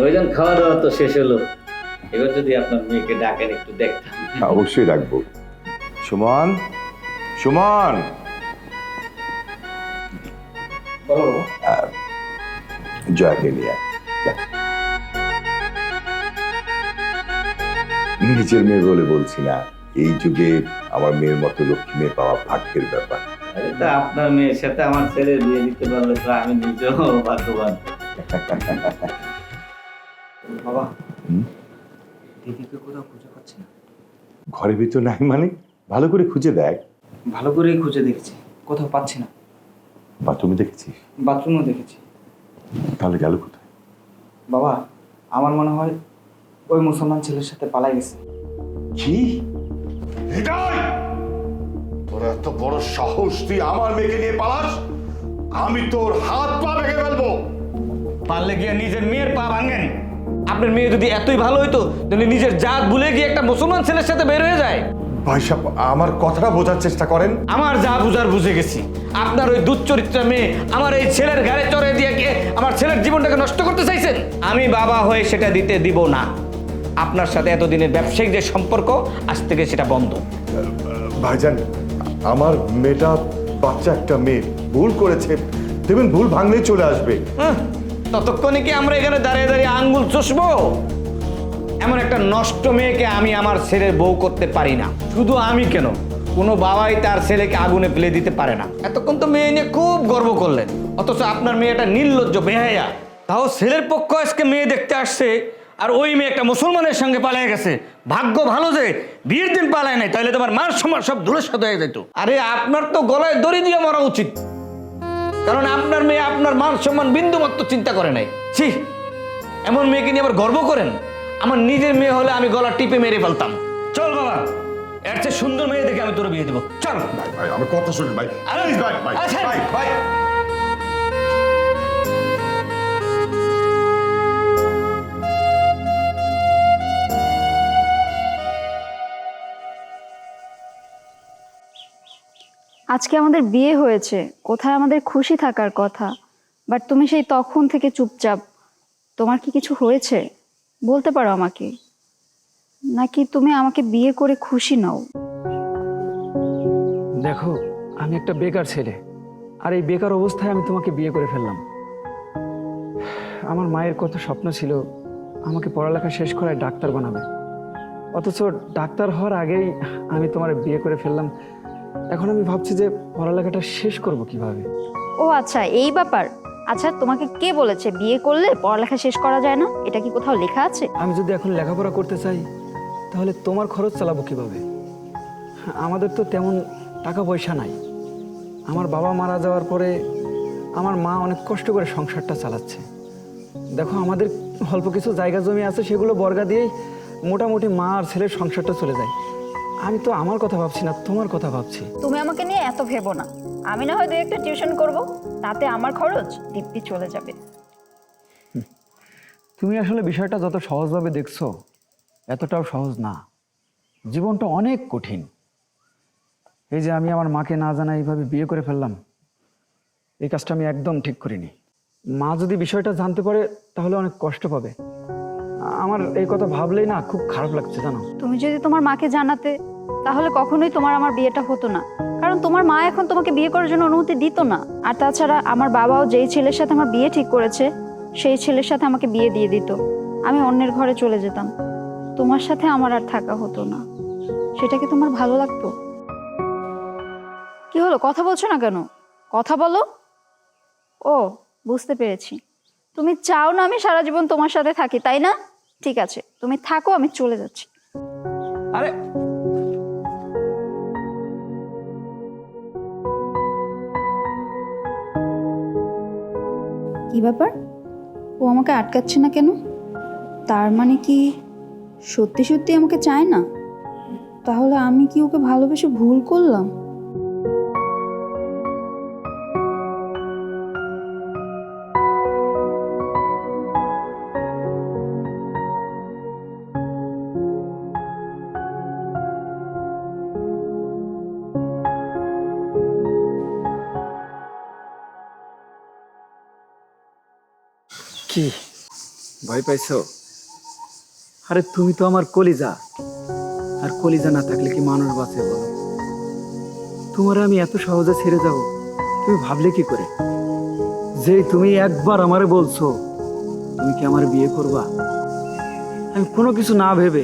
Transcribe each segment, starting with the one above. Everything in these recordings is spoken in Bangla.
ওইজন খাওয়া দাওয়া তো শেষ হলো, এবার যদি আপনার মেয়েকে ডাকেন একটু দেখতাম। অবশ্যই রাখবো। সুমন, সুমন, জয়কে নিয়ে আয়। যা। নিজের মেয়ে বলে বলছি না, এই যুগে আমার মেয়ের মতো লক্ষ্মী মেয়ে পাওয়া ভাগ্যের ব্যাপার। আরে তা আপনার মেয়ের সাথে আমার ছেলের বিয়ে দিতে পারলে তো আমি নিজেও ভাগ্যবান। বাবা, হুম? দিদিকে কোথাও খুঁজে পাচ্ছি না। ঘরের ভিতর নাই মানে? ভালো করে খুঁজে দেখ। ভালো করেই খুঁজে দেখেছি, কোথাও পাচ্ছি না। বাথরুমে দেখেছিস? বাথরুমও দেখেছি। তাহলে গেল কোথায়? বাবা, আমার মনে হয় ওই মুসলমান ছেলের সাথে পালাই গেছে। কি? তোর এত বড় সাহস, তুই আমার মেয়েকে নিয়ে পালাস? আমি তোর হাত পা ভেঙে ফেলবো। পারলে গিয়ে নিজের মেয়ের পা ভাঙেন। আপনার মেয়ে যদি এতই ভালো হইতো তাহলে নিজের জাত ভুলে গিয়ে একটা মুসলমান ছেলের সাথে বের হয়ে যায়। ভাই সাহেব, আমার কথাটা বোঝার চেষ্টা করেন। আমার যা বুঝার বুঝে গেছি। আপনার ওই দুশ্চরিত্রা মেয়ে আমার এই ছেলের ঘাড়ে চড়ে দিয়ে গিয়ে আমার ছেলের জীবনটাকে নষ্ট করতে চাইছেন। আমি বাবা হয়ে সেটা দিতে দিব না। আপনার সাথে এতদিনের ব্যবসায়িক যে সম্পর্ক, আজ থেকে সেটা বন্ধ। ভাইজান, আমার মেয়েটা বাচ্চা একটা মেয়ে, ভুল করেছে, দেখবেন ভুল ভাঙলেই চলে আসবে। ততক্ষণে কি আমরা এখানে দাঁড়িয়ে দাঁড়িয়ে আঙ্গুল চষবো? এমন একটা নষ্ট মেয়েকে আমি আমার ছেলের বউ করতে পারি না। শুধু আমি কেন, কোনো বাবাই তার ছেলেকে আগুনে ফেলে দিতে পারে না। এতক্ষণ তো মেয়ে নিয়ে খুব গর্ব করলেন, অথচ আপনার মেয়েটা নির্লজ্জ বেহায়া। তাও ছেলের পক্ষ আজকে মেয়ে দেখতে আসছে, আর ওই মেয়ে একটা মুসলমানের সঙ্গে পালিয়ে গেছে। ভাগ্য ভালো যে বিয়ের দিন পালায় নাই, তাহলে তোমার মার সমান সব ধুলের সাথে হয়ে যেত। আরে আপনার তো গলায় দড়ি দিয়ে মরা উচিত, কারণ আপনার মেয়ে আপনার মান সম্মান বিন্দু মাত্র চিন্তা করে নাই। ছি, এমন মেয়েকে নিয়ে আবার গর্ব করেন। আমার নিজের মেয়ে হলে আমি গলা টিপে মেরে ফেলতাম। চল বাবা, এর চেয়ে সুন্দর মেয়ে দেখে আমি তোর বিয়ে দেবো। চল ভাই, আমার কথা শুনুন ভাই। Please, ভাই, ভাই, আচ্ছা। ভাই, ভাই। আজকে আমাদের বিয়ে হয়েছে, কোথায় আমাদের খুশি থাকার কথা, বাট তুমি সেই তখন থেকে চুপচাপ। তোমার কি কিছু হয়েছে? বলতে পারো আমাকে, নাকি তুমি আমাকে বিয়ে করে খুশি নও? দেখো, আমি একটা বেকার ছেলে, আর এই বেকার অবস্থায় আমি তোমাকে বিয়ে করে ফেললাম। আমার মায়ের কত স্বপ্ন ছিল আমাকে পড়ালেখা শেষ করায় ডাক্তার বানাবে, অথচ ডাক্তার হওয়ার আগেই আমি তোমার বিয়ে করে ফেললাম। এখন আমি ভাবছি যে পড়ালেখাটা শেষ করব কিভাবে। ও আচ্ছা, এই ব্যাপার। আচ্ছা, তোমাকে কে বলেছে বিয়ে করলে পড়ালেখা শেষ করা যায় না? এটা কি কোথাও লেখা আছে? আমি যদি এখন লেখাপড়া করতে চাই তাহলে তোমার খরচ চালাবো কিভাবে? আমাদের তো তেমন টাকা পয়সা নাই। আমার বাবা মারা যাওয়ার পরে আমার মা অনেক কষ্ট করে সংসারটা চালাচ্ছে। দেখো, আমাদের অল্প কিছু জায়গা জমি আছে, সেগুলো বর্গা দিয়েই মোটামুটি মা আর ছেলের সংসারটা চলে যায়। আমি তো আমার কথা ভাবছি না, তোমার কথা ভাবছি। তুমি আমাকে নিয়ে এত ভেবো না। আমি না হয় দু একটা টিউশন করব, তাতে আমার খরচ দিব্যি চলে যাবে। তুমি আসলে বিষয়টা যত সহজভাবে দেখছো, এতটাও সহজ না। জীবনটা অনেক কঠিন। এই যে আমি আমার মাকে না জানা এইভাবে বিয়ে করে ফেললাম, এই কাজটা আমি একদম ঠিক করিনি। মা যদি বিষয়টা জানতে পারে তাহলে অনেক কষ্ট পাবে। আমার এই কথা ভাবলেই না খুব খারাপ লাগছে, জানো। তুমি যদি তোমার মাকে জানাতে, তাহলে কখনোই তোমার আমার বিয়েটা হতো না। কারণ তোমার মা এখন তোমাকে বিয়ে করার জন্য অনুমতি দিত না। আর তাছাড়া আমার বাবাও যেই ছেলের সাথে আমার বিয়ে ঠিক করেছে, সেই ছেলের সাথে আমাকে বিয়ে দিয়ে দিত। আমি অন্যের ঘরে চলে যেতাম, তোমার সাথে আমার আর থাকা হতো না। সেটা কি তোমার ভালো লাগতো? কি হলো, কথা বলছো না কেন? কথা বলো। ও, বুঝতে পেরেছি, তুমি চাও না আমি সারা জীবন তোমার সাথে থাকি, তাই না? ঠিক আছে, তুমি থাকো, আমি চলে যাচ্ছি। আরে কি ব্যাপার? ও আমাকে আটকাচ্ছে না কেন? তার মানে কি সত্যি সত্যি আমাকে চায় না? তাহলে আমি কি ওকে ভালোবেসে ভুল করলাম? কি ভয় পাইছো? আরে তুমি তো আমার কলিজা, আর কলিজা না থাকলে কি মানুষ বাঁচে বলো? তোমার আমি এত সহজে ছেড়ে যাব তুমি ভাবলে কি করে? যে তুমি একবার আমারে বলছো তুমি কি আমার বিয়ে করবা, আমি কোনো কিছু না ভেবে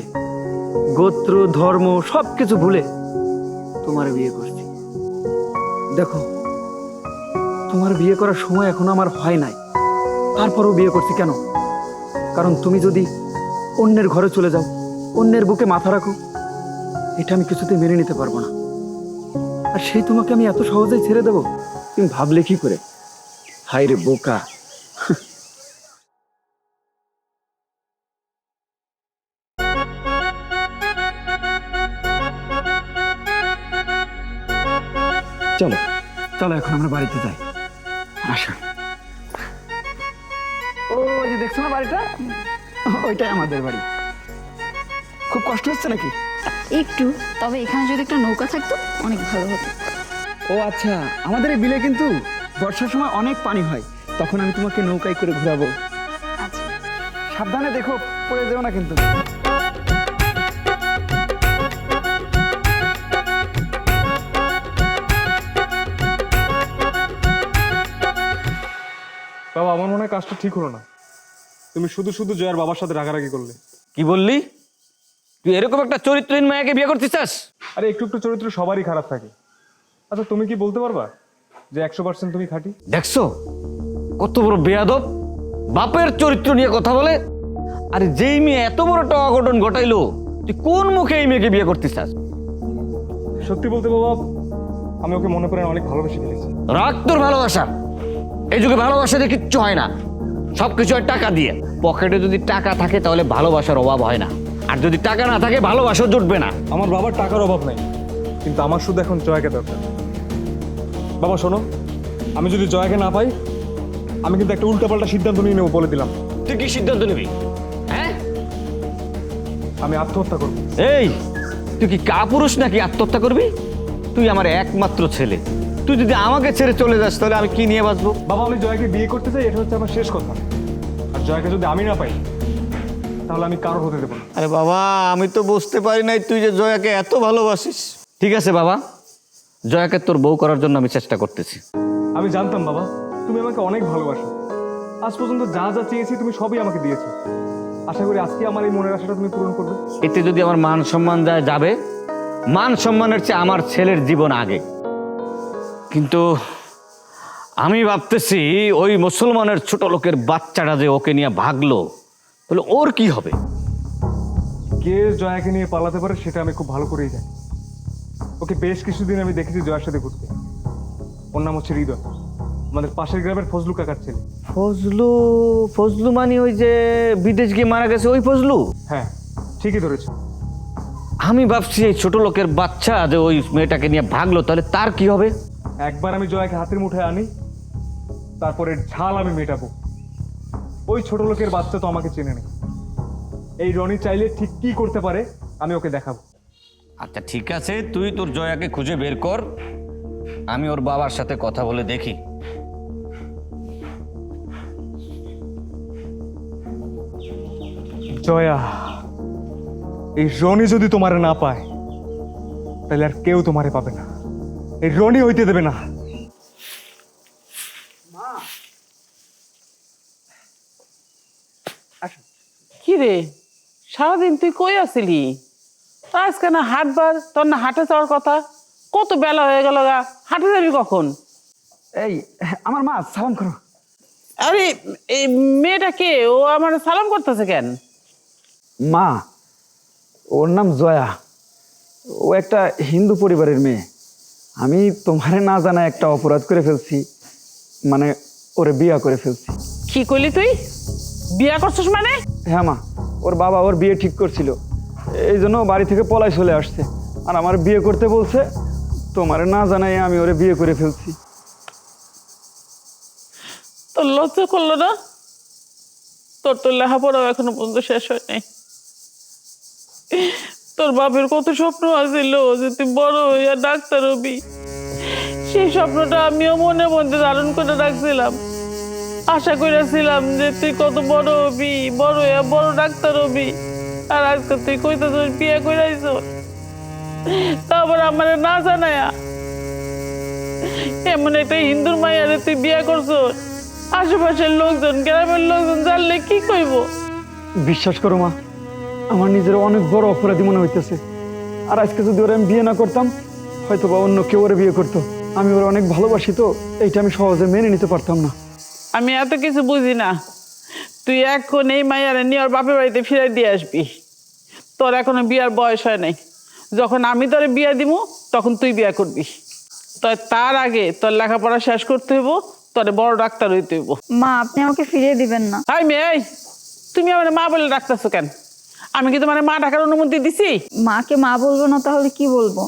গোত্র ধর্ম সব কিছু ভুলে তোমার বিয়ে করছি। দেখো, তোমার বিয়ে করার সময় এখনো আমার হয় নাই, তারপরও বিয়ে করছি কেন? কারণ তুমি যদি অন্যের ঘরে চলে যাও, অন্যের বুকে মাথা রাখো, এটা আমি কিছুতে মেনে নিতে পারবো না। আর সেই তোমাকে আমি এত সহজেই ছেড়ে দেবো তুমি ভাবলে কি করে? হায় রে বোকা। চলো চলো এখন আমরা বাড়িতে যাই। আসো। ও যে দেখছো না বাড়িটা, ওইটাই আমাদের বাড়ি। খুব কষ্ট হচ্ছে নাকি? একটু, তবে এখানে যদি একটা নৌকা থাকতো অনেক ভালো হতো। ও আচ্ছা, আমাদের এই বিলে কিন্তু বর্ষার সময় অনেক পানি হয়, তখন আমি তোমাকে নৌকায় করে ঘোরাবো। আচ্ছা, সাবধানে দেখো, পড়ে যেও না কিন্তু। বাবা, আমার মনে হয় কাজটা ঠিক হলো না। তুমি শুধু শুধু জয়ার বাবার সাথে রাগারাগি করলে। কি বললি? তুই এরকম একটা চরিত্রহীন মায়াকে বিয়ে করতে চাস? আরে একটু একটু চরিত্র সবারই খারাপ থাকে। আচ্ছা, তুমি কি বলতে পারবা যে 100% তুমি খাঁটি? দেখছো কত বড় বেয়াদব, বাপের চরিত্র নিয়ে কথা বলে। আরে যেই মেয়ে এত বড় একটা অঘটন ঘটাইলো, তুই কোন মুখে এই মেয়েকে বিয়ে করতে চাস? সত্যি বলতে বাবা, আমি ওকে মনে করেন অনেক ভালোবেসে ফেলেছি। রাগ তোর ভালোবাসা। এই যুগে ভালোবাসা দিয়ে কিচ্ছু হয় না, সবকিছু হয় টাকা দিয়ে। পকেটে যদি টাকা থাকে তাহলে ভালোবাসার অভাব হয় না, আর যদি টাকা না থাকে ভালোবাসাও জুটবে না। আমার বাবার টাকার অভাব নাই, কিন্তু আমার শুধু এখন জয়াকে দরকার। বাবা শোনো, আমি যদি জয়াকে না পাই, আমি কিন্তু একটা উল্টাপাল্টা সিদ্ধান্ত নিয়ে নেবো, বলে দিলাম। তুই কি সিদ্ধান্ত নিবি? হ্যাঁ, আমি আত্মহত্যা করবো। এই তুই কি কাপুরুষ নাকি আত্মহত্যা করবি? তুই আমার একমাত্র ছেলে, তুই যদি আমাকে ছেড়ে চলে যাস তাহলে আমি কি নিয়ে বাঁচবো? বাবা, আমি জয়াকে বিয়ে করতে চাই, এটা হচ্ছে আমার শেষ কথা। আর জয়াকে যদি আমি না পাই, তাহলে আমি কারোর হতে দেবো না। আরে বাবা, আমি তো বুঝতে পারি নাই তুই যে জয়াকে এত ভালোবাসিস। ঠিক আছে বাবা, জয়াকে তোর বউ করার জন্য আমি চেষ্টা করতেছি। আমি জানতাম বাবা, তুমি আমাকে অনেক ভালোবাসো। আজ পর্যন্ত যা যা চেয়েছি তুমি সবই আমাকে দিয়েছো। আশা করি আজকে আমার এই মনের আশাটা তুমি পূরণ করবে। এতে যদি আমার মান সম্মান যাবে, মান সম্মানের চেয়ে আমার ছেলের জীবন আগে। কিন্তু আমি ভাবতেছি ওই মুসলমানের ছোট লোকের বাচ্চাটা যে ওকে নিয়ে ভাগলো, তাহলে ওর কি হবে? কে জয়াকে নিয়ে পালাতে পারে সেটা আমি খুব ভালো করেই জানি। ওকে বেশ কিছুদিন আমি দেখেছি জয়ার সাথে ঘুরতে। ওর নাম হচ্ছে হৃদয়, আমাদের পাশের গ্রামের ফজলু কাকার ছেলে। ফজলু? ফজলু মানে ওই যে বিদেশ গিয়ে মারা গেছে ওই ফজলু? হ্যাঁ, ঠিকই ধরেছো। আমি ভাবছি এই ছোট লোকের বাচ্চা যে ওই মেয়েটাকে নিয়ে ভাগলো, তাহলে তার কি হবে? একবার আমি জয়াকে হাতের মুঠোয় আনি, তারপরে ঝাল আমি মেটাবো। ওই ছোট লোকের বাচ্চা তো আমাকে চেনে নেই। এই রনি চাইলে ঠিক কি করতে পারে আমি ওকে দেখাবো। আচ্ছা ঠিক আছে, তুই তোর জয়াকে খুঁজে বের কর, আমি ওর বাবার সাথে কথা বলে দেখি। জয়া, এই রনি যদি তোমারে না পায়, তাহলে আর কেউ তোমারে পাবে না। এই রনি হইতে দেবে না। কি রে, সারাদিন তুই কই আছিলি? আজকে না হাটবার, তোর না হাটে যাওয়ার কথা। কত বেলা হয়ে গেল গা, হাটে যাবি কখন? এই আমার মা, সালাম করো। আরে এই মেয়েটা কে? ও আমার সালাম করতেছে কেন? মা, ওর নাম জয়া, ও একটা হিন্দু পরিবারের মেয়ে। আমি তোমারে না জানা একটা অপরাধ করে ফেলছি, মানে ওরে বিয়া করে ফেলছি। কি করলি তুই? বিয়া করছিস মানে? হ্যাঁ মা, ওর বাবা ওর বিয়ে ঠিক করছিল, এই জন্য ও বাড়ি থেকে পলাই চলে আসছে, আর আমার বিয়ে করতে বলছে। তোমারে না জানাই আমি ওরে বিয়ে করে ফেলছি। তোর লজ্জা করলো না? তোর তো লেখাপড়াও এখনো পর্যন্ত শেষ হয় নাই। তোর বাপের কত স্বপ্ন আছিল যে তুই বড় হইয়া ডাক্তার হবি। সেই স্বপ্নটা আমিও মনে মধ্যে ধারণ করে রাখছিলাম। আশা করেছিলাম যে তুই কত বড় হবি, বড় হইয়া বড় ডাক্তার হবি, আর আজকে তুই কইতেছিস বিয়ে করে আইছ। তারপর আমার না জানায়া এমন একটা হিন্দুর মাইয়ারে তুই বিয়ে করছ, আশেপাশের লোকজন, গ্রামের লোকজন জানলে কি কইব? বিশ্বাস করো মা, আমার নিজের অনেক বড় অপরাধী মনে হইতেছে। আর আজকে যদি ওরা আমি বিয়ে না করতাম, হয়তো বা অন্য কেউ ওরা বিয়ে করতো। আমি ওরা অনেক ভালোবাসি, তো এইটা আমি সহজে মেনে নিতে পারতাম না। আমি এত কিছু বুঝি না। তুই এখন এই মাইয়ারে নিয়ে ওর বাপের বাড়িতে ফিরাই দিয়ে আসবি। তোর এখনো বিয়ার বয়স হয় নাই। যখন আমি তোরে বিয়া দিব তখন তুই বিয়া করবি। তার আগে তোর লেখাপড়া শেষ করতে হইব, তোরে বড় ডাক্তার হইতে হইব। মা, আপনি আমাকে ফিরিয়ে দিবেন না। হাই মেয়ে, তুমি আমার মা বলে ডাকতেছো কেন? আমি কি তোমার মা ডাকার অনুমতি দিছি? মাকে মা বলবো না তাহলে কি বলবো?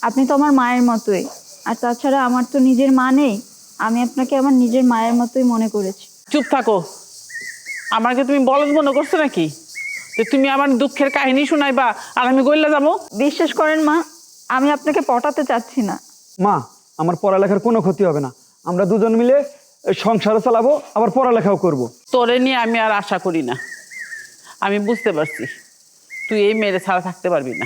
আপনি তো আমার মায়ের মতোই। আর তাছাড়া আমার তো নিজের মা নেই, আমি আপনাকে আমার নিজের মায়ের মতোই মনে করেছি। চুপ থাকো। আমাকে তুমি বলদ মনে করছো নাকি যে তুমি আমার দুঃখের কাহিনী শোনাইবা আর আমি গইলা যাবো? বিশ্বাস করেন মা, আমি আপনাকে পটাতে চাচ্ছি না। মা, আমার পড়ালেখার কোনো ক্ষতি হবে না। আমরা দুজন মিলে সংসারও চালাবো, আবার পড়ালেখাও করব। তোরে নিয়ে আমি আর আশা করি না। আমি বুঝতে পারছি তুই এই মেয়েরে ছাড়া থাকতে পারবি না।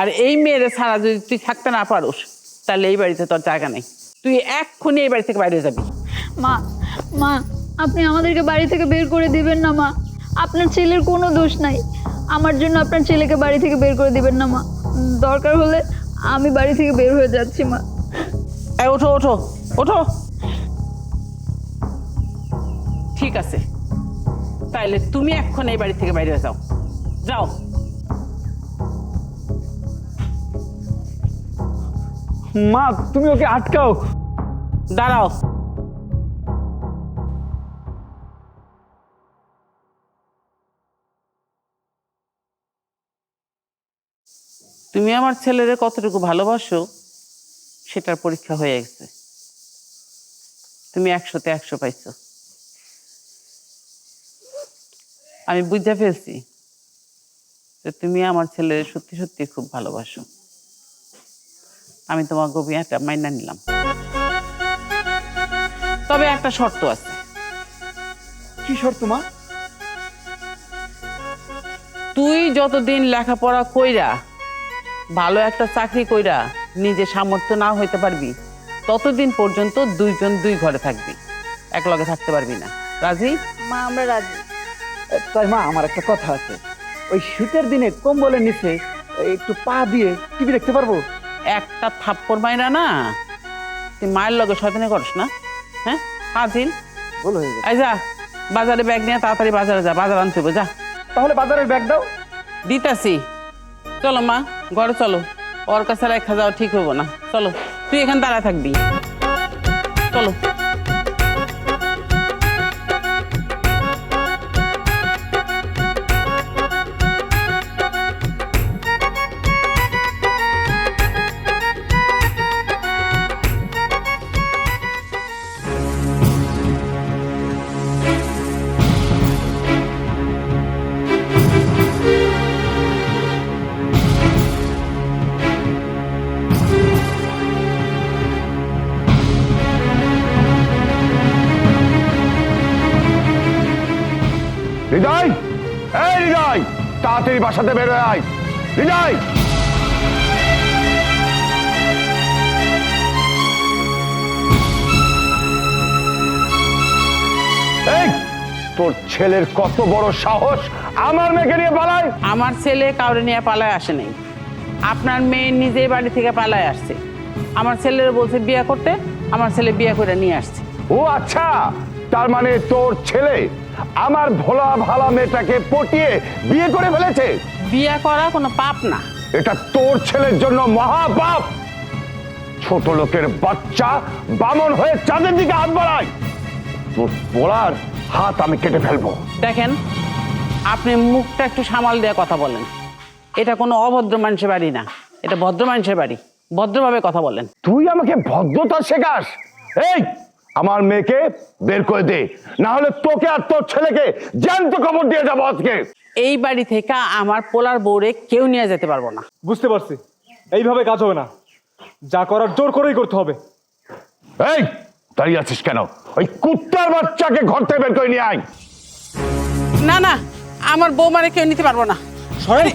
আর এই মেয়েরে ছাড়া যদি তুই থাকতে না পারোস, তাহলে এই বাড়িতে তোর জায়গা নেই। তুই এক্ষুনি এই বাড়ি থেকে বাইরে যাবি। মা, মা, আপনি আমাদেরকে বাড়ি থেকে বের করে দিবেন না মা। আপনার ছেলের কোনো দোষ নাই, আমার জন্য আপনার ছেলেকে বাড়ি থেকে বের করে দিবেন না মা। দরকার হলে আমি বাড়ি থেকে বের হয়ে যাচ্ছি মা। এই ওঠো ওঠো ওঠো। ঠিক আছে, তাইলে তুমি এখন এই বাড়ি থেকে বাইরে যাও। যাও। মা, তুমি ওকে আটকাও। দাঁড়াও। তুমি আমার ছেলেরে কতটুকু ভালোবাসো সেটার পরীক্ষা হয়ে গেছে। তুমি 100-তে 100 পাইছো। আমি বুঝে ফেলছি যে তুমি আমার ছেলের সত্যি সত্যি খুব ভালোবাসো। আমি তোমার বিয়েটা মাইনা নিলাম, তবে একটা শর্ত আছে। কি শর্ত মা? তুই যতদিন লেখাপড়া কইরা ভালো একটা চাকরি কইরা নিজে সামর্থ্য না হইতে পারবি, ততদিন পর্যন্ত দুইজন দুই ঘরে থাকবি, এক লগে থাকতে পারবি না। রাজি? মা, আমরা রাজি। তাই মা, আমার একটা কথা আছে। ওই শীতের দিনে কম্বলের নিচে একটু পা দিয়ে টিভি দেখতে পারবো? একটা থাপ্পড় মাইরা না তুই মায়ের লগে শয়তানি করস না। হ্যাঁ, হাজিল বলো হয়ে গেছে। এই যা, বাজারে ব্যাগ নিয়ে তাড়াতাড়ি বাজারে যা, বাজার আনতে হবে। যা। তাহলে বাজারের ব্যাগ দাও। দিতাছি। চলো মা, ঘরে চলো। ওর কাছে রেখা যাওয়া ঠিক হবো না। চলো, তুই এখানে দাঁড়া থাকবি। চলো। হৃদয়, এই হৃদয়, তাড়াতাড়ি বাসাতে বের হয়ে আয়। হৃদয়, এই তোর ছেলের কত বড় সাহস আমার মেয়েকে নিয়ে পালায়? আমার ছেলে কাউরে নিয়ে পালায় আসে নাই। আপনার মেয়ে নিজেই বাড়ি থেকে পালায় আসছে। আমার ছেলের বলছে বিয়ে করতে, আমার ছেলে বিয়ে করে নিয়ে আসছে। ও আচ্ছা, তার মানে তোর ছেলে আমার ভোলা ভালা মেয়েটাকে পটিয়ে বিয়ে করে ফেলেছে? বিয়ে করা কোনো পাপ না। এটা তোর ছেলের জন্য মহাপাপ। ছোট লোকের বাচ্চা বামন হয়ে চাঁদের দিকে হাত বাড়ায়। তোর পোড়ার হাত আমি কেটে ফেলবো। দেখেন, আপনি মুখটা একটু সামাল দিয়ে কথা বলেন। এটা কোনো অভদ্র মানুষের বাড়ি না, এটা ভদ্র মানুষের বাড়ি। ভদ্রভাবে কথা বলেন। তুই আমাকে ভদ্রতা শেখাস? এই, আমার মেয়েকে বের করে দে, না হলে তোকে আর তোর ছেলেকে জ্যান্ত কবর দিয়ে যাবো আজকে। এই বাড়ি থেকে আমার পোলার বউরে কেউ নিয়ে যেতে পারবো না। বুঝতে পারছি, এইভাবে কাজ হবে না। যা করার জোর করেই করতে হবে। এই, দাঁড়িয়ে আছিস কেন? ওই কুত্তার বাচ্চাকে ঘর থেকে বের করে নিয়ে আয়। না না, আমার বৌমারে কেউ নিতে পারবো না। সরে।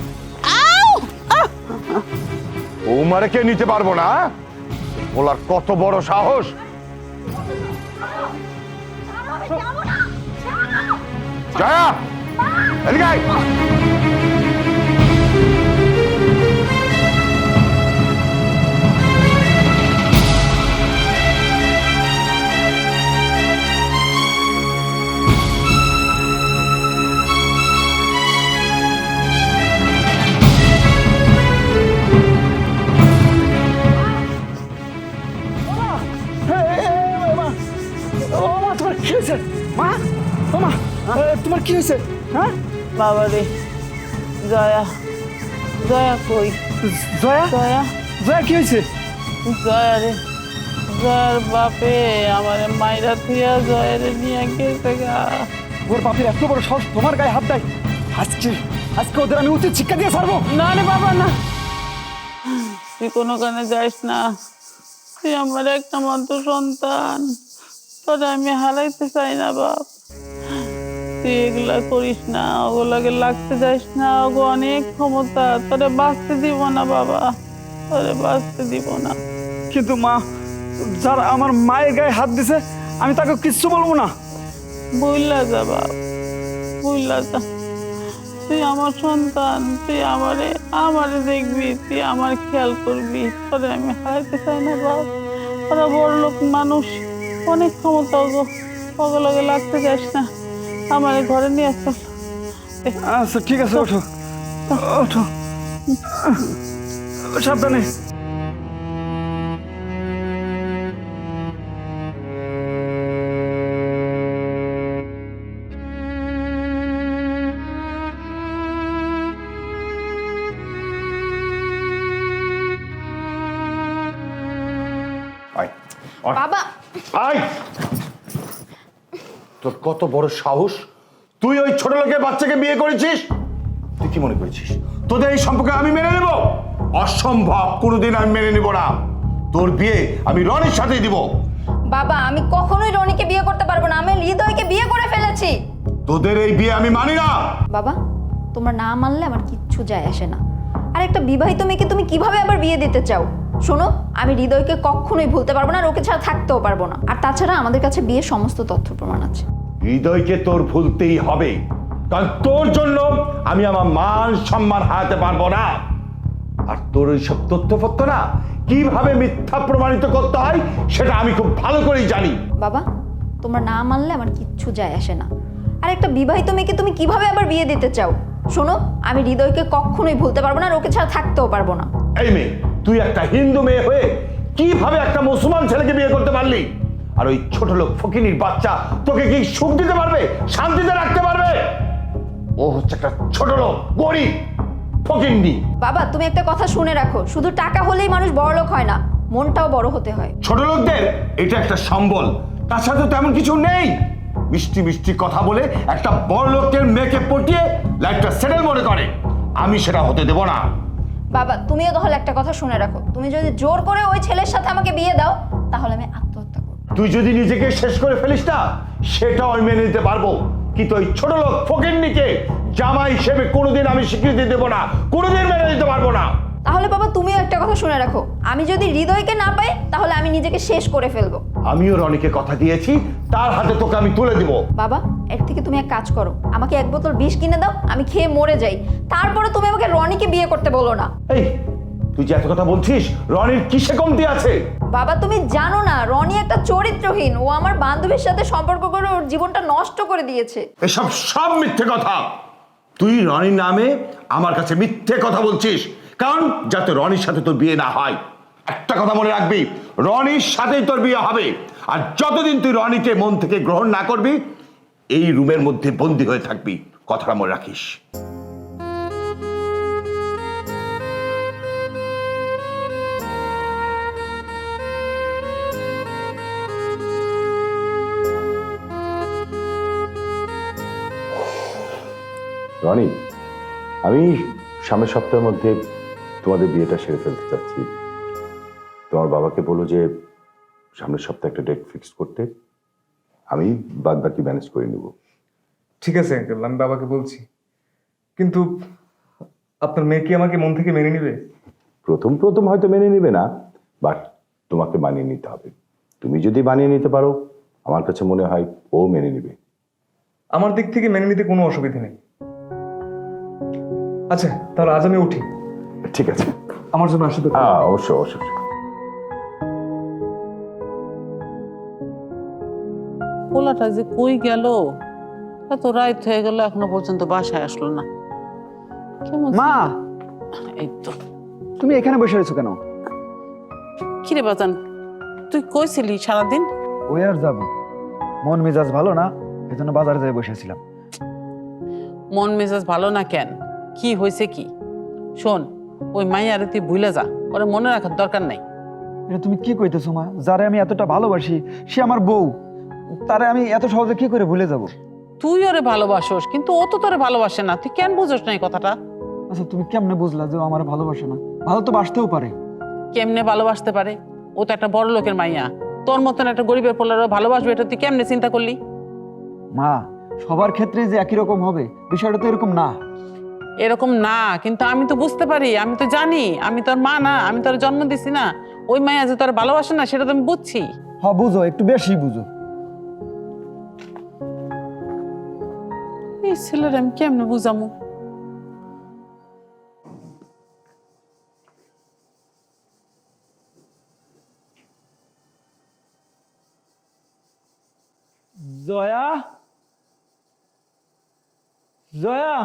বৌমারে কে নিতে পারবো না? বলার কত বড় সাহস! জয়া, এদিকে আয়। তোমার কি হয়েছে মা? ও মা, তোমার কি হয়েছে? হ্যাঁ বাবা রে, জয়া, জয়া কই? জয়া, জয়া, জয়া কি হয়েছে? জয়া রে, জয়ার বাপে আমারে মাইরা থিয়া জয়ারে নিয়ে গেছে গা। ওর বাপের এত বড় সাহস তোমার গায়ে হাত দেয়? আজকে আজকে ওদের আমি উচিত শিক্ষা দিয়ে ছাড়বো। না রে বাবা না, তুই কোনো কানে যাইস না। তুই আমার একটা মাত্র সন্তান, তোরে আমি হারাইতে চাই না বাপ। তুই এগুলা করিস না, ওগুলাকে লাগতে যাইস না। ওগো অনেক ক্ষমতা, তোরে বাঁচতে দিব না বাবা, তোরে বাঁচতে দিব না। কিন্তু মা, যারা আমার মায়ের গায়ে হাত দিছে আমি তাকে কিচ্ছু বলবো না। বুঝলা যা বাপ, বুঝলা যা। তুই আমার সন্তান, তুই আমারে দেখবি, তুই আমার খেয়াল করবি। তোরে আমি হারাইতে চাই না বাপ। ওরা বড় লোক মানুষ, অনেক ক্ষমতা। ওগুলোকে লাগতে যাস না, আমার ঘরে নিয়ে আসতাম। আচ্ছা ঠিক আছে, ওঠো ওঠো, সাবধানে। বাবা, আয়, তোর কত বড় সাহস! তুই ওই ছোট লোকের বাচ্চাকে বিয়ে করেছিস? তুই কি মনে করেছিস তোদের এই সম্পর্কে আমি মেনে নেব? অসম্ভব, কোনোদিন আমি মেনে নেব না। তোর বিয়ে আমি রনির সাথেই দিব। বাবা, আমি কখনোই রনিকে বিয়ে করতে পারবো না। আমি হৃদয়কে বিয়ে করে ফেলেছি। তোদের এই বিয়ে আমি মানি না। বাবা, তোমরা না মানলে আমার কিচ্ছু যায় আসে না। আর একটা বিবাহিত মেয়েকে তুমি কিভাবে আবার বিয়ে দিতে চাও? শোনো, আমি হৃদয়কে কখনোই ভুলতে পারবো না, আর ওকে ছাড়া থাকতেও পারবো না। আর তাছাড়া আমাদের কাছে বিয়ের সমস্ত তথ্য প্রমাণ আছে। হৃদয়কে তোর ভুলতেই হবে, কারণ তোর জন্য আমি আমার মান সম্মান হারাতে পারবো না। আর তোর ওইসব তথ্যপত্র না কিভাবে মিথ্যা প্রমাণিত করতে হয় সেটা আমি খুব ভালো করেই জানি। বাবা, তোমরা না মানলে আমার কিচ্ছু যায় আসে না। আর একটা বিবাহিত মেয়েকে তুমি কিভাবে আবার বিয়ে দিতে চাও? শোনো, আমি হৃদয়কে কখনোই ভুলতে পারবো না, আর ওকে ছাড়া থাকতেও পারবো না। এই মেয়ে, তুই একটা হিন্দু মেয়ে হয়ে কিভাবে একটা মুসলমান ছেলেকে বিয়ে করতে পারলি? আর ওই ছোট লোক ফকিনীর বাচ্চা তোকে কি সুখ দিতে পারবে, শান্তিতে রাখতে পারবে? ও হচ্ছে একটা ছোট লোক, গরিব ফকিন্নি। বাবা, তুমি একটা কথা শুনে রাখো, শুধু টাকা হলেই মানুষ বড় লোক হয় না, মনটাও বড় হতে হয়। ছোট লোকদের এটা একটা সম্বল, তার সাথে তেমন কিছু নেই। মিষ্টি মিষ্টি কথা বলে একটা বড় লোকের মেয়েকে পটিয়ে লাইফটা সেটেল মনে করে, আমি সেটা হতে দেব না। বাবা, তুমিও তাহলে একটা কথা শুনে রাখো, তুমি যদি জোর করে ওই ছেলের সাথে আমাকে বিয়ে দাও তাহলে আমি আত্মহত্যা করব। তুই যদি নিজেকে শেষ করে ফেলিস না, সেটাও আমি মেনে নিতে পারবো, কিন্তু ওই ছোট লোক ফকিন্নিকে জামাই হিসেবে কোনোদিন আমি স্বীকৃতি দেব না, কোনোদিন মেনে নিতে পারবো না। তাহলে বাবা, তুমিও একটা কথা শুনে রাখো, আমি যদি হৃদয়কে না পাই তাহলে আমি নিজেকে শেষ করে ফেলবো। আমিও রনিকে কথা দিয়েছি, তার হাতে তোকে আমি তুলে দিব। বাবা, এর থেকে তুমি এক কাজ করো, আমাকে এক বোতল বিষ কিনে দাও, আমি খেয়ে মরে যাই, তারপরে তুমি আমাকে রনিকে বিয়ে করতে বলো না। এই, তুই যে এত কথা বলছিস, রনির কিসে কমতি আছে? বাবা, তুমি জানো না রনি একটা চরিত্রহীন, ও আমার বান্ধবীর সাথে সম্পর্ক করে ওর জীবনটা নষ্ট করে দিয়েছে। এসব সব মিথ্যে কথা। তুই রনির নামে আমার কাছে মিথ্যে কথা বলছিস, কারণ যাতে রনির সাথে তোর বিয়ে না হয়। একটা কথা মনে রাখবি, রনির সাথেই তোর বিয়ে হবে, আর যতদিন তুই রনিকে মন থেকে গ্রহণ না করবি এই রুমের মধ্যে বন্দী হয়ে থাকবি, কথাটা মনে রাখিস। রনি, আমি সামনের সপ্তাহের মধ্যে তোমাদের বিয়েটা সেরে ফেলতে চাচ্ছি। তোমার বাবাকে বলো যে সামনের সপ্তাহে একটা ডেট ফিক্স করতে। আমি বাদ বাকি ম্যানেজ করে নেব। ঠিক আছে আঙ্কেল, আমি বাবাকে বলছি। কিন্তু আপনার মেয়ে কি আমাকে মন থেকে মেনে নেবে? প্রথম প্রথম হয়তো মেনে নেবে না, বাট তোমাকে মানিয়ে নিতে হবে। তুমি যদি মানিয়ে নিতে পারো, আমার কাছে মনে হয় ও মেনে নেবে। আমার দিক থেকে মেনে নিতে কোনো অসুবিধা নেই। আচ্ছা তাহলে আজ আমি উঠি। ঠিক আছে, আমার জন্য আশীর্বাদ করবেন। হ্যাঁ অবশ্যই অবশ্যই। পোলাটা যে কই গেল, এত রাত হয়ে গেল এখনো পর্যন্ত বাসায় আসলো না। কেমন মা, এই তো। তুমি এখানে বসে রয়েছো কেন? কিরে বাজান, তুই কইছিলি সারাদিন? ওই আর যাবো, মন মেজাজ ভালো না, এজন্য বাজারে যাই বসেছিলাম। মন মেজাজ ভালো না কেন? কি হয়েছে কি? শোন, ওই মাইয়ারে তুই ভুলে যা, ওরে মনে রাখার দরকার নাই। এটা তুমি কি কইতেছো মা? যারে আমি এতটা ভালোবাসি, সে আমার বউ, তারে আমি এত সহজে কি করে ভুলে যাব? তুই ওরে ভালোবাসোস, কিন্তু ও তো তোরে ভালোবাসে না। তুই কেন বুঝোস না এই কথাটা? আচ্ছা তুমি কেমনে বুঝলা যে ও আমার ভালোবাসে না? ভালো তো বাসতেও পারে। কেমনে ভালোবাসতে পারে? ও তো একটা বড় লোকের মাইয়া। তোর মতন একটা গরিবের পোলারও ভালোবাসবে, এটা তুই কেমনে চিন্তা করলি? মা, সবার ক্ষেত্রে যে একই রকম হবে বিষয়টা তো এরকম না। এরকম না, কিন্তু আমি তো বুঝতে পারি, আমি তো জানি, আমি তোর মা না, আমি তোর জন্ম দিছি না। ওই মাইয়া যে তোর ভালোবাসে না সেটা তো আমি বুঝছি। হ্যাঁ বুঝো, একটু বেশি বুঝো। এই ছেলের আমি কেমনে বুঝামু? জয়া, জয়া,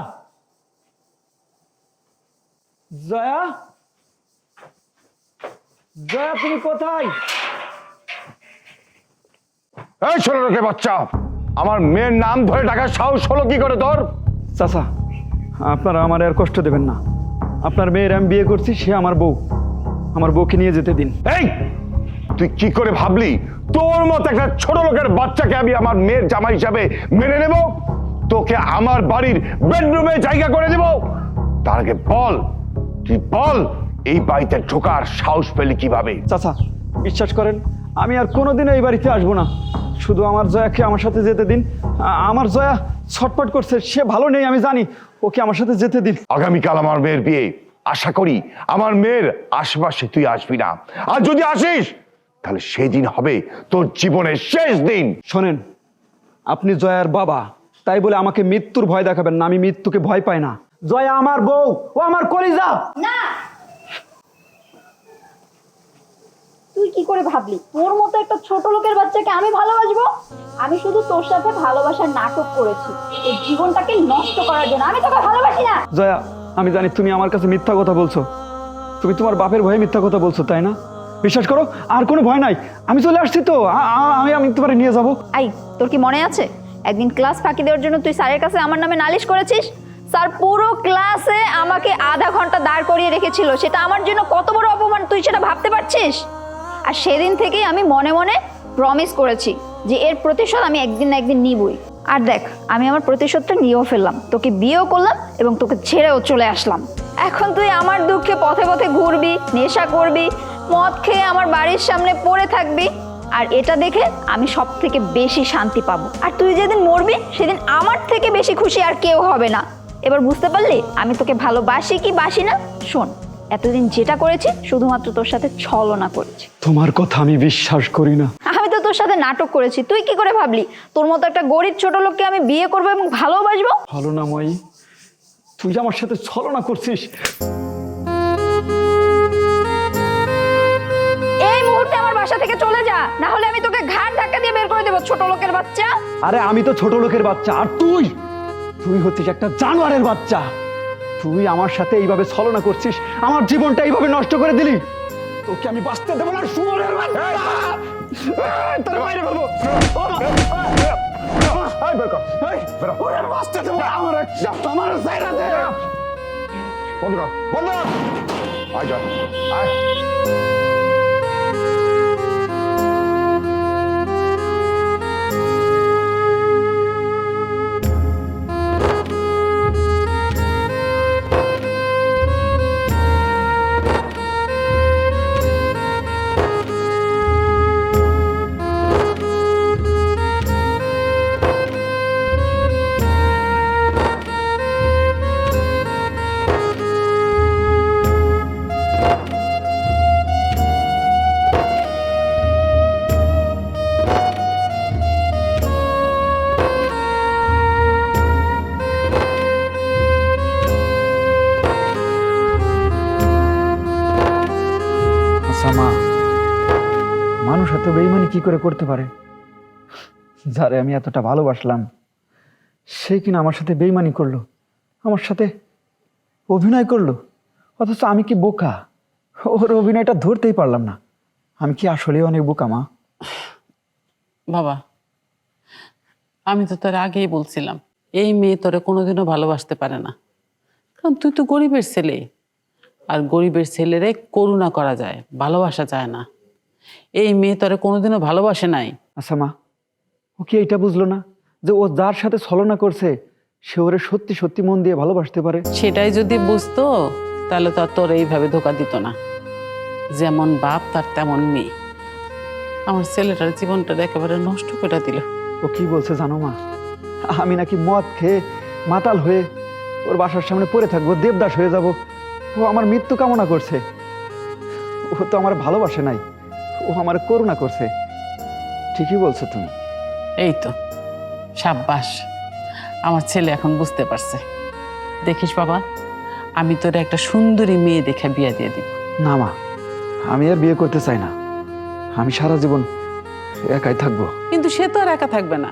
জয়া, জয়া তুমি কোথায়? এই ছোট লোকের বাচ্চা, আমার মেয়ের নাম ধরে ডাকার সাহস হলো কি করে তোর? চাচা, আপনারা আমার আর কষ্ট দেবেন না। আপনার মেয়ের আমি বিয়ে করছি, সে আমার বউ। আমার বউকে নিয়ে যেতে দিন। এই তুই কি করে ভাবলি তোর মতো একটা ছোট লোকের বাচ্চাকে আমি আমার মেয়ের জামাই হিসাবে মেনে নেব? তোকে আমার বাড়ির বেডরুমে জায়গা করে দেব? তার আগে বল, তুই বল, এই বাড়িতে ঢোকার সাহস পেলি কিভাবে? চাচা বিশ্বাস করেন, আমি আর কোনোদিনও এই বাড়িতে আসবো না। শুধু আমার জয়াকে আমার সাথে যেতে দিন। আমার জয়া ছটপট করছে, সে ভালো নেই আমি জানি, ওকে আমার সাথে যেতে দিন। আগামীকাল আমার মেয়ের বিয়ে, আশা করি আমার মেয়ের আশেপাশে তুই আসবি না। আর যদি আসিস তাহলে সেই দিন হবে তোর জীবনের শেষ দিন। শোনেন, আপনি জয়ার বাবা, তাই বলে আমাকে মৃত্যুর ভয় দেখাবেন না। আমি মৃত্যুকে ভয় পাই না। জয়া আমার বউ, ও আমার কলিজা। না, তুই কি করে ভাবলি তোর মতো একটা ছোট লোকের বাচ্চাকে আমি ভালোবাসবো? আমি শুধু তোর সাথে ভালোবাসার নাটক করেছি, তোর জীবনটাকে নষ্ট করার জন্য। আমি তোকে ভালোবাসি না। জয়া, আমি জানি তুমি আমার কাছে মিথ্যা কথা বলছো। তুমি তোমার বাপের ভয়ে মিথ্যা কথা বলছো, তাই না? বিশ্বাস করো, আর কোনো ভয় নাই। আমি চলে আসছি তো, আমি তোমারে নিয়ে যাবো। আই, তোর কি মনে আছে একদিন ক্লাস ফাঁকি দেওয়ার জন্য তুই স্যারের কাছে আমার নামে নালিশ করেছিস? স্যার পুরো ক্লাসে আমাকে আধা ঘন্টা দাঁড় করিয়ে রেখেছিল। সেটা আমার জন্য কত বড় অপমান, তুই সেটা ভাবতে পারছিস? আর সেদিন থেকেই আমি মনে মনে প্রমিস করেছি যে এর প্রতিশোধ আমি একদিন না একদিন নিবই। আর দেখ, আমি আমার প্রতিশোধটা নিয়েও ফেললাম, তোকে বিয়েও করলাম এবং তোকে ছেড়েও চলে আসলাম। এখন তুই আমার দুঃখে পথে পথে ঘুরবি, নেশা করবি, মদ খেয়ে আমার বাড়ির সামনে পড়ে থাকবি। আর এটা দেখে আমি সব থেকে বেশি শান্তি পাবো। আর তুই যেদিন মরবি সেদিন আমার থেকে বেশি খুশি আর কেউ হবে না। এবার বুঝতে পারলি আমি তোকে ভালোবাসি কি বাসি না? শোন, এতদিন যেটা করেছি শুধুমাত্র তোর সাথে ছলনা করেছি। তোমার কথা আমি বিশ্বাস করি না। আমি তো তোর সাথে নাটক করেছি। তুই কি করে ভাবলি তোর মতো একটা গরিব ছোট লোককে আমি বিয়ে করবো এবং ভালোবাসবো? ভালো না মই, তুই আমার সাথে ছলনা করছিস। এই মুহূর্তে আমার বাসা থেকে চলে যা, না হলে আমি তোকে ঘাট ধাক্কা দিয়ে বের করে দেবো, ছোট লোকের বাচ্চা। আরে আমি তো ছোট লোকের বাচ্চা, আর তুই তুই হচ্ছিস একটা জানোয়ারের বাচ্চা। তুই আমার সাথে এইভাবে ছলনা করছিস, আমার জীবনটা এইভাবে নষ্ট করে দিলি। তোকে আমি বাঁচতে দেবো না, শুয়োরের বাচ্চা। তোর বাইরে বলবো, বাঁচতে দেবো না, আমার জায়গা দে। বন্ধ কর, বন্ধ কর। আয় যা, আয়। কি করে করতে পারে? যারে আমি এতটা ভালোবাসলাম সে কিনা আমার সাথে বেইমানি করলো, আমার সাথে অভিনয় করলো, অথচ আমি কি বোকা, ওর অভিনয়টা ধরতেই পারলাম না। আমি কি আসলে অনেক বোকা মা? বাবা, আমি তো তোর আগেই বলছিলাম এই মেয়ে তোরে কোনোদিনও ভালোবাসতে পারে না, কারণ তুই তো গরিবের ছেলে, আর গরিবের ছেলেরে করুণা করা যায়, ভালোবাসা যায় না। এই মেয়ে তোরে কোনোদিনও ভালোবাসে নাই। আচ্ছা মা, ও কি এইটা বুঝলো না যে ও যার সাথে ছলনা করছে সে ওরে সত্যি সত্যি মন দিয়ে ভালোবাসতে পারে? সেটাই যদি বুঝতো তাহলে তো আর তোর এইভাবে ধোকা দিত না। যেমন বাপ তার তেমন মেয়ে। আমার ছেলেটার জীবনটা একেবারে নষ্ট করে দিল। ও কি বলছে জানো মা? আমি নাকি মদ খেয়ে মাতাল হয়ে ওর বাসার সামনে পড়ে থাকবো, দেবদাস হয়ে যাব। ও আমার মৃত্যু কামনা করছে। ও তো আমার ভালোবাসে নাই, ও আমার করুণা করছে। ঠিকই বলছো তুমি। এই তো সাব্বাস, আমার ছেলে এখন বুঝতে পারছে। দেখিস বাবা, আমি তোর একটা সুন্দরী মেয়ে দেখে বিয়ে দিয়ে দিব। না মা, আমি আর বিয়ে করতে চাই না। আমি সারা জীবন একাই থাকবো। কিন্তু সে তো আর একা থাকবে না,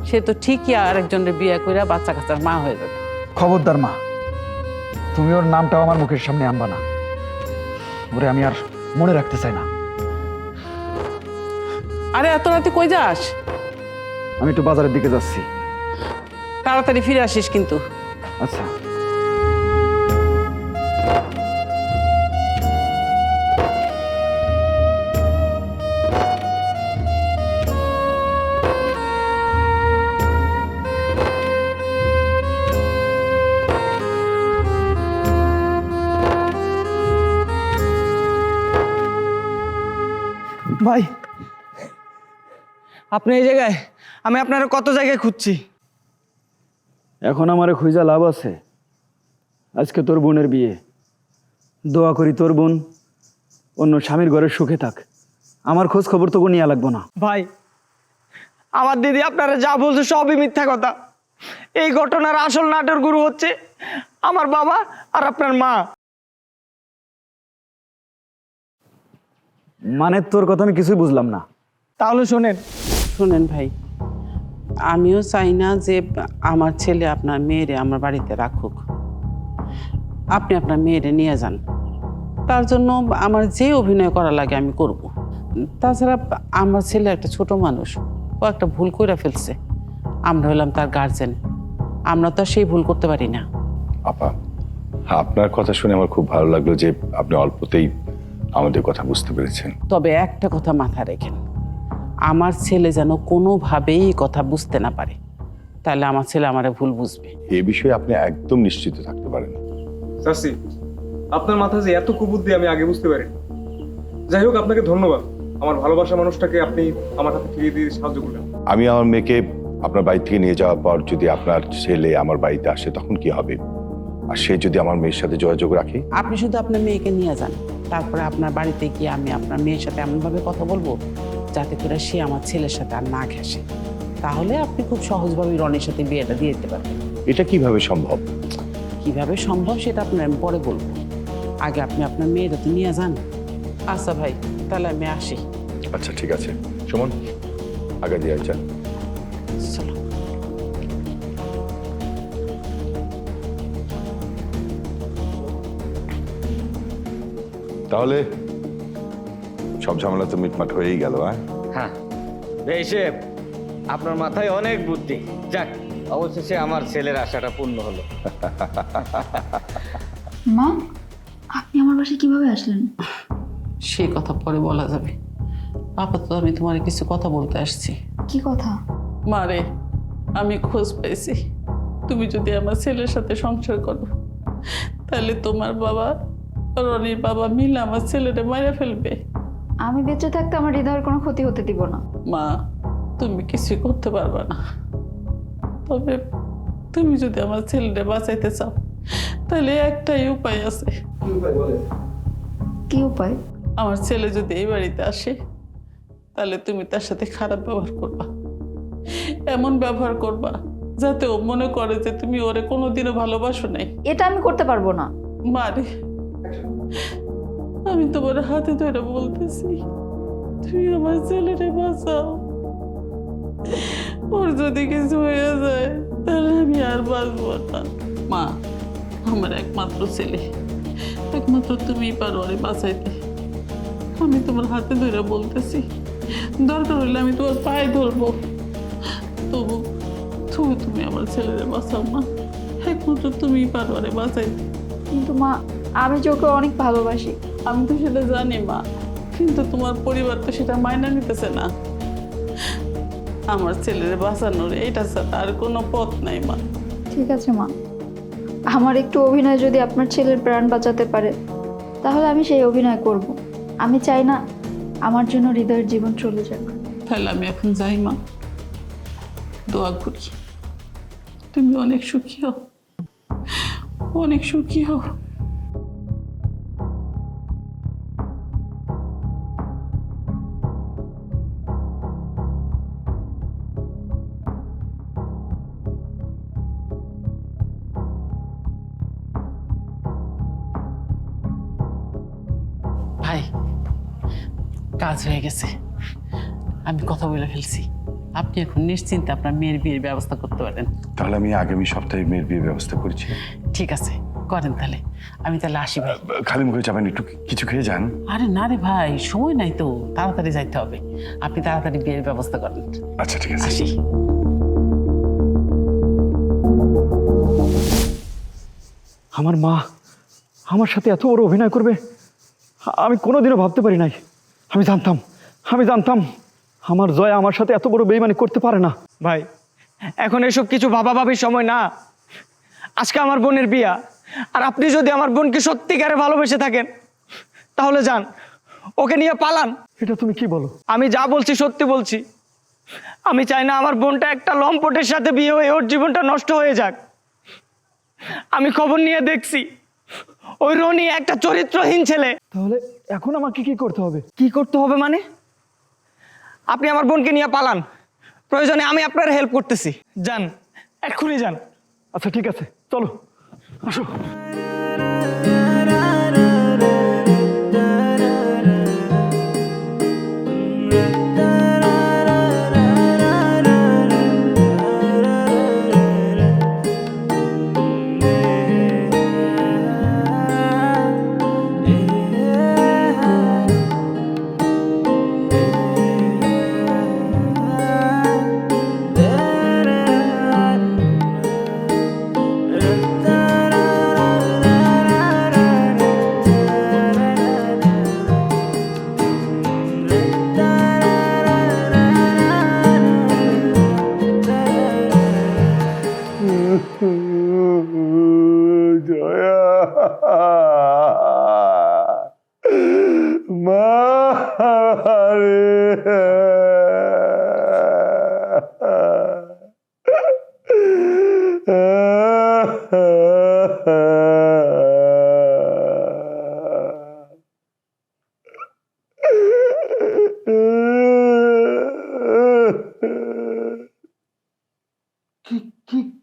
সে তো ঠিকই আরেকজনের বিয়ে করে বাচ্চা কাচ্চার মা হয়ে যাবে। খবরদার মা, তুমি ওর নামটাও আমার মুখের সামনে আনবা না। ওরে আমি আর মনে রাখতে চাই না। আরে এত রাতে কই যাস? আমি একটু বাজারের দিকে যাচ্ছি। তাড়াতাড়ি ফিরে আসিস কিন্তু। আচ্ছা। ভাই, আপনি এই জায়গায়, আমি আপনার কত জায়গায় খুঁজছি। এখন আমারে খুঁজা লাভ আছে? আজকে তোর বোনের বিয়ে, দোয়া করি তোর বোন অন্য স্বামীর ঘরে সুখে থাক। আমার খোঁজ খবর তোকে নিয়ে লাগবো না। ভাই, আমার দিদি আপনারা যা বলছে সবই মিথ্যা কথা। এই ঘটনার আসল নাটের গুরু হচ্ছে আমার বাবা আর আপনার মা। মানে তোর কথা আমি কিছুই বুঝলাম না। তাহলে শোনেন। শোনেন ভাই, আমিও চাই না যে আমার ছেলে আপনার মেয়েরে আমার বাড়িতে রাখুক। আপনি আপনার মেয়েরে নিয়ে যান, তার জন্য আমার যে অভিনয় করা লাগে আমি করব। তাছাড়া আমার ছেলে একটা ছোট মানুষ, ও একটা ভুল করে ফেলছে। আমরা হলাম তার গার্জেন, আমরা তো আর সেই ভুল করতে পারি না। আপা, আপনার কথা শুনে আমার খুব ভালো লাগলো যে আপনি অল্পতেই আমাদের কথা বুঝতে পেরেছেন। তবে একটা কথা মাথায় রেখেন, আমার ছেলে যেন কোনোভাবেই এই কথা বুঝতে না পারে, তাহলে আমার ছেলে আমারে ভুল বুঝবে। এ বিষয়ে আপনি একদম নিশ্চিত থাকতে পারেন। চাচি, আপনার মাথায় যে এত কুবুদ্ধি আমি আগে বুঝতে পারি। যাই হোক, আপনাকে ধন্যবাদ। আমার ভালোবাসা মানুষটাকে আপনি আমার হাতে ফিরিয়ে দিয়ে সাহায্য করলেন। আমি আমার মেয়েকে আপনার বাড়ি থেকে নিয়ে যাওয়ার পর যদি আপনার ছেলে আমার বাড়িতে আসে তখন কি হবে? আর সে যদি আমার মেয়ের সাথে যোগাযোগ রাখে? আপনি শুধু আপনার মেয়েকে নিয়ে যান, তারপরে আপনার বাড়িতে গিয়ে আমি আপনার মেয়ের সাথে এমনভাবে কথা বলবো যাতে করে সে আমার ছেলের সাথে আর না ঘেঁষে। তাহলে আপনি খুব সহজভাবে রনির সাথে বিয়েটা দিয়ে দিতে পারবেন। এটা কিভাবে সম্ভব? কিভাবে সম্ভব সেটা আপনার আমি পরে বলবো, আগে আপনি আপনার মেয়েটা তো নিয়ে যান। আচ্ছা ভাই, তাহলে আমি আসি। আচ্ছা ঠিক আছে, সুমন আগে দিয়ে যান। চলো। তাহলে সব ঝামেলা তো মিটমাট হয়েই গেল। হ্যাঁ বেশে, আপনার মাথায় অনেক বুদ্ধি। যাক, অবশেষে আমার ছেলের আশাটা পূর্ণ হলো। মা, আপনি আমার বাসায় কিভাবে আসলেন? সেই কথা পরে বলা যাবে, আপাতত আমি তোমার কিছু কথা বলতে আসছি। কি কথা? মারে, আমি খোঁজ পাইছি তুমি যদি আমার ছেলের সাথে সংসার করো তাহলে তোমার বাবা রনির বাবা মিলে আমার ছেলেটা মারা ফেলবে। আমি বেঁচে থাকতে আমার হৃদয়ের কোনো ক্ষতি হতে দিব না। মা, তুমি কিছু করতে পারবে না, তবে তুমি যদি আমার ছেলেটা বাঁচাইতে চাও তাহলে একটাই উপায় আছে। কি উপায়? আমার ছেলে যদি এই বাড়িতে আসে তাহলে তুমি তার সাথে খারাপ ব্যবহার করবা, এমন ব্যবহার করবা যাতে ও মনে করে যে তুমি ওরে কোনোদিনও ভালোবাসো নাই। এটা আমি করতে পারবো না। মারে, আমি তোমার হাতে ধরে বলতেছি, তুমি আমার ছেলেরে বাঁচাও। ওর যদি কিছু হয়ে যায় তাহলে আমি আর বাঁচবো না। মা, আমার একমাত্র ছেলে, একমাত্র তুমিই পারো আরে বাঁচাইতে। আমি তোমার হাতে ধরে বলতেছি, দরকার হলে আমি তোমার পায়ে ধরবো, তবু তবু তুমি আমার ছেলেরে বাঁচাও মা। একমাত্র তুমিই পারো আরে বাঁচাইতে। কিন্তু মা, আমি যে ওকে অনেক ভালোবাসি। আমি তো সেটা জানি মা, কিন্তু তোমার পরিবার তো সেটা মাইনা নিতেছে না। আমার ছেলের বাঁচানোর এটা ছাড়া আর কোনো পথ নাই মা। ঠিক আছে মা, আমার একটু অভিনয় যদি আপনার ছেলের প্রাণ বাঁচাতে পারে তাহলে আমি সেই অভিনয় করব। আমি চাই না আমার জন্য হৃদয়ের জীবন চলে যাক। তাহলে আমি এখন যাই মা, দোয়া করি তুমি অনেক সুখী হও, অনেক সুখী হও। ভাই, কাজ হয়ে গেছে, আমি কথা বলে ফেলছি। আপনি এখন নিশ্চিন্তে আপনার মেয়ের বিয়ের ব্যবস্থা করতে পারেন। তাহলে আমি আগামী সপ্তাহে মেয়ের বিয়ের ব্যবস্থা করছি। ঠিক আছে, করেন তাহলে। আমি তাহলে আসি ভাই। খালি মুখে যাবেন, একটু কিছু খেয়ে যান। আরে না রে ভাই, সময় নাই তো, তাড়াতাড়ি যাইতে হবে। আপনি তাড়াতাড়ি বিয়ের ব্যবস্থা করেন। আচ্ছা ঠিক আছে। আসি। আমার মা আমার সাথে এত বড় অভিনয় করবে আমি কোনোদিনও ভাবতে পারি নাই। আমি জানতাম আমার জয় আমার সাথে এত বড় বেইমানি করতে পারে না। ভাই, এখন এসব কিছু ভাবির সময় না। আজকে আমার বোনের বিয়া, আর আপনি যদি আমার বোনকে সত্যিকারে ভালোবেসে থাকেন তাহলে যান, ওকে নিয়ে পালান। এটা তুমি কি বলো? আমি যা বলছি সত্যি বলছি। আমি চাই না আমার বোনটা একটা লম্পটের সাথে বিয়ে হয়ে ওর জীবনটা নষ্ট হয়ে যাক। আমি খবর নিয়ে দেখছি ওই রনি একটা চরিত্রহীন ছেলে। তাহলে এখন আমাকে কি করতে হবে? কি করতে হবে মানে? আপনি আমার বোনকে নিয়ে পালান, প্রয়োজনে আমি আপনার হেল্প করতেছি। যান, এক্ষুনি যান। আচ্ছা ঠিক আছে, চলো আসো।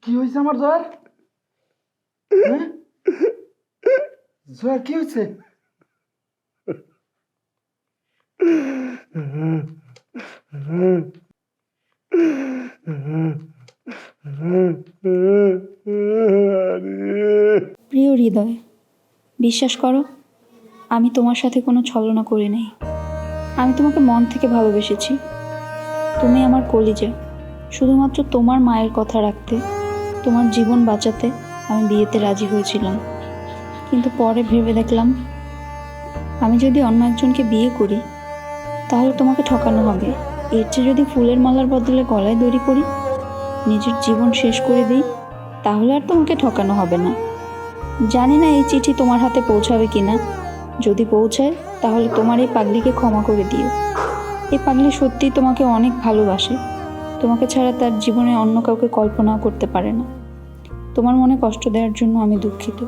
কি হয়েছে আমার জয়ার? জয়ার কি হয়েছে? প্রিয় হৃদয়, বিশ্বাস করো আমি তোমার সাথে কোনো ছলনা করি নাই। আমি তোমাকে মন থেকে ভালোবেসেছি। তুমি আমার কলিজা। শুধুমাত্র তোমার মায়ের কথা রাখতে, তোমার জীবন বাঁচাতে আমি বিয়েতে রাজি হয়েছিলাম। কিন্তু পরে ভেবে দেখলাম আমি যদি অন্য একজনকে বিয়ে করি তাহলে তোমাকে ঠকানো হবে। এর চেয়ে যদি ফুলের মালার বদলে গলায় দড়ি করি, নিজের জীবন শেষ করে দিই, তাহলে আর তোমাকে ঠকানো হবে না। জানি না এই চিঠি তোমার হাতে পৌঁছাবে কিনা। যদি পৌঁছায় তাহলে তোমার এই পাগলিকে ক্ষমা করে দিও। এই পাগলি সত্যিই তোমাকে অনেক ভালোবাসে। তোমাকে ছাড়া তার জীবনে অন্য কাউকে কল্পনাও করতে পারে না। তোমার মনে কষ্ট দেওয়ার জন্য আমি দুঃখিত।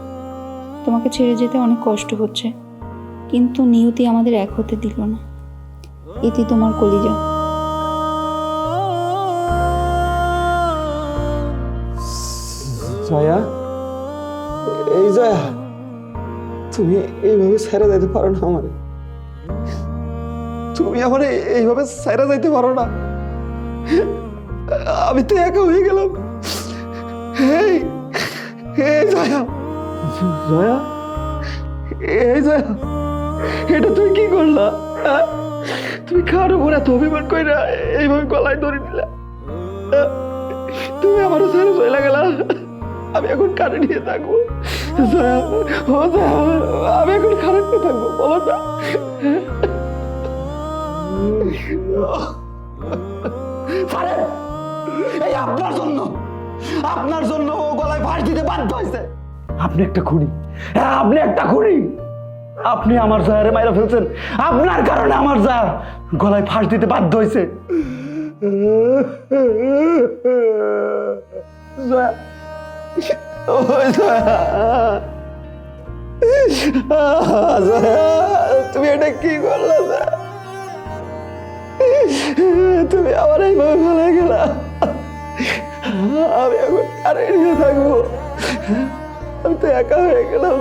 তোমাকে ছেড়ে যেতে অনেক কষ্ট হচ্ছে, কিন্তু নিয়তি আমাদের এক হতে দিল না। এটি তোমার কলিজা। জয়া, এই জয়া, তুমি এইভাবে ছেড়ে দিতে পারো না আমারে। তুমি আমার এইভাবে সাইরা যাইতে পারো না। আমি তো একা হয়ে গেলাম। এই এই জয়া, জয়া, এই জয়া, এটা তুমি কি করলা? হ্যাঁ? তুমি কার উপর এত অভিমান কইরা এইভাবে গলায় ধরে নিলা? তুমি আমার ছেড়ে চলে গেলা, আমি এখন কারে নিয়ে থাকবো? জয়া, ও জয়া, আমি এখন কারে নিয়ে থাকবো বলো না? এই আপনার জন্য ও গলায় ফাঁস দিতে বাধ্য হয়েছে। আপনি একটা খুনি, হ্যাঁ আপনি একটা খুনি। আপনি আমার জয়ারে মাইরা ফেলছেন, আপনার কারণে আমার জয়া গলায় ফাঁস দিতে বাধ্য হয়েছে। জয়া, ও জয়া, জয়া, তুমি এটা কি করলা? জয়া, তুমি আমার এইভাবে ফেলে গেলা, আমি এখন কারে নিয়ে থাকবো? আমি তো একা হয়ে গেলাম।